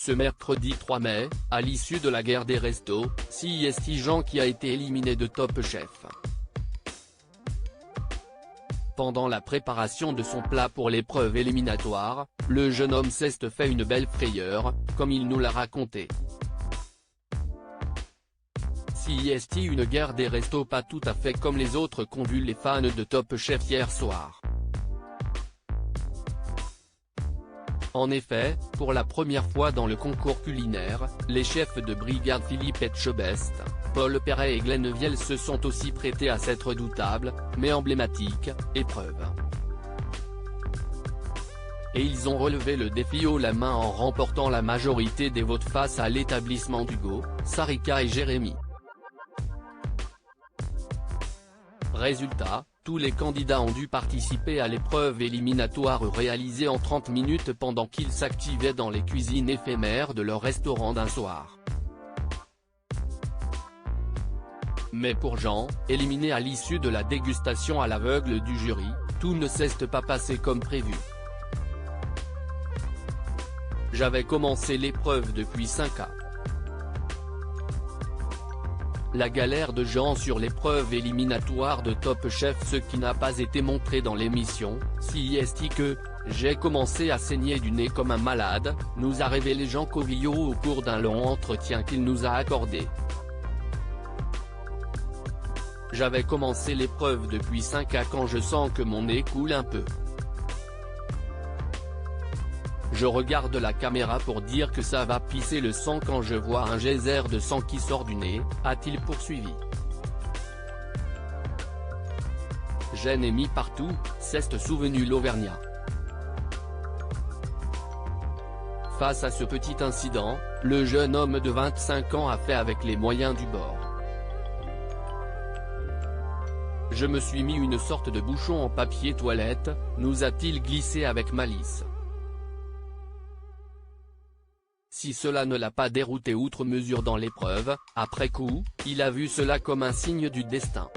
Ce mercredi 3 mai, à l'issue de la guerre des restos, c'est Jean qui a été éliminé de Top Chef. Pendant la préparation de son plat pour l'épreuve éliminatoire, le jeune homme s'est fait une belle frayeur, comme il nous l'a raconté. C'est une guerre des restos pas tout à fait comme les autres qu'ont vu les fans de Top Chef hier soir. En effet, pour la première fois dans le concours culinaire, les chefs de brigade Philippe Etchebest, Paul Perret et Glenn Viel se sont aussi prêtés à cette redoutable, mais emblématique, épreuve. Et ils ont relevé le défi haut la main en remportant la majorité des votes face à l'établissement d'Hugo, Sarika et Jérémy. Résultat, tous les candidats ont dû participer à l'épreuve éliminatoire réalisée en 30 minutes pendant qu'ils s'activaient dans les cuisines éphémères de leur restaurant d'un soir. Mais pour Jean, éliminé à l'issue de la dégustation à l'aveugle du jury, tout ne s'est pas passé comme prévu. J'avais commencé l'épreuve depuis 5 ans. La galère de Jean sur l'épreuve éliminatoire de Top Chef, ce qui n'a pas été montré dans l'émission, c'est que « j'ai commencé à saigner du nez comme un malade », nous a révélé Jean Covillo au cours d'un long entretien qu'il nous a accordé. J'avais commencé l'épreuve depuis 5 ans quand je sens que mon nez coule un peu. Je regarde la caméra pour dire que ça va pisser le sang quand je vois un geyser de sang qui sort du nez, a-t-il poursuivi. Gêne émis partout, s'est souvenu l'Auvergnat. Face à ce petit incident, le jeune homme de 25 ans a fait avec les moyens du bord. Je me suis mis une sorte de bouchon en papier toilette, nous a-t-il glissé avec malice. Si cela ne l'a pas dérouté outre mesure dans l'épreuve, après coup, il a vu cela comme un signe du destin.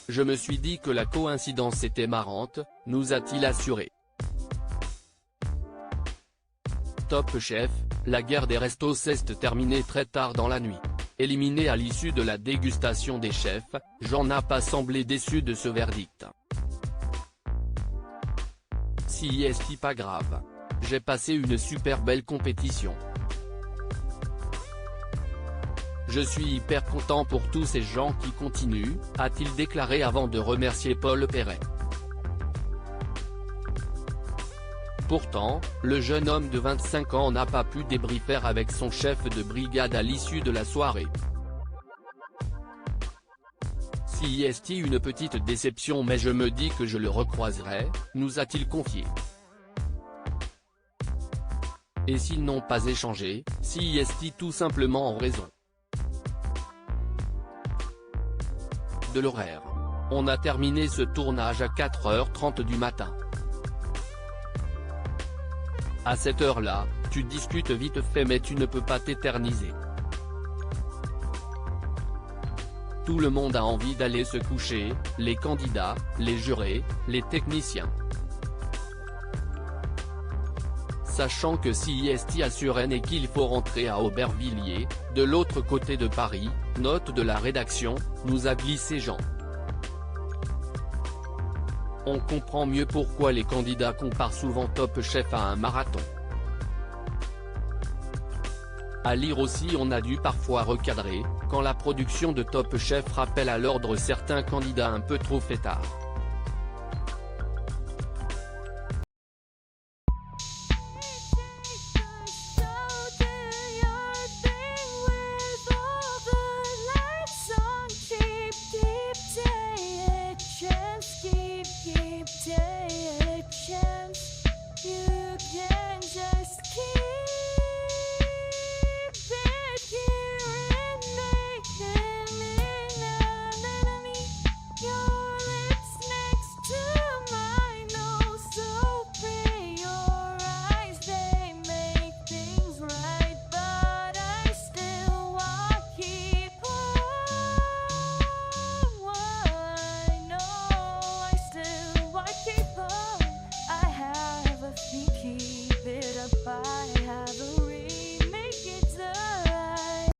Je me suis dit que la coïncidence était marrante, nous a-t-il assuré. Top Chef, la guerre des restos s'est terminée très tard dans la nuit. Éliminé à l'issue de la dégustation des chefs, Jean n'a pas semblé déçu de ce verdict. C'est pas grave. J'ai passé une super belle compétition. Je suis hyper content pour tous ces gens qui continuent, a-t-il déclaré avant de remercier Paul Perret. Pourtant, le jeune homme de 25 ans n'a pas pu débriefer avec son chef de brigade à l'issue de la soirée. C'est une petite déception mais je me dis que je le recroiserai, nous a-t-il confié. Et s'ils n'ont pas échangé, c'est tout simplement en raison de l'horaire. On a terminé ce tournage à 4h30 du matin. À cette heure-là, tu discutes vite fait mais tu ne peux pas t'éterniser. Tout le monde a envie d'aller se coucher, les candidats, les jurés, les techniciens. Sachant que c'est à Suresnes et qu'il faut rentrer à Aubervilliers, de l'autre côté de Paris, note de la rédaction, nous a glissé Jean. On comprend mieux pourquoi les candidats comparent souvent Top Chef à un marathon. À lire aussi on a dû parfois recadrer, quand la production de Top Chef rappelle à l'ordre certains candidats un peu trop fêtards.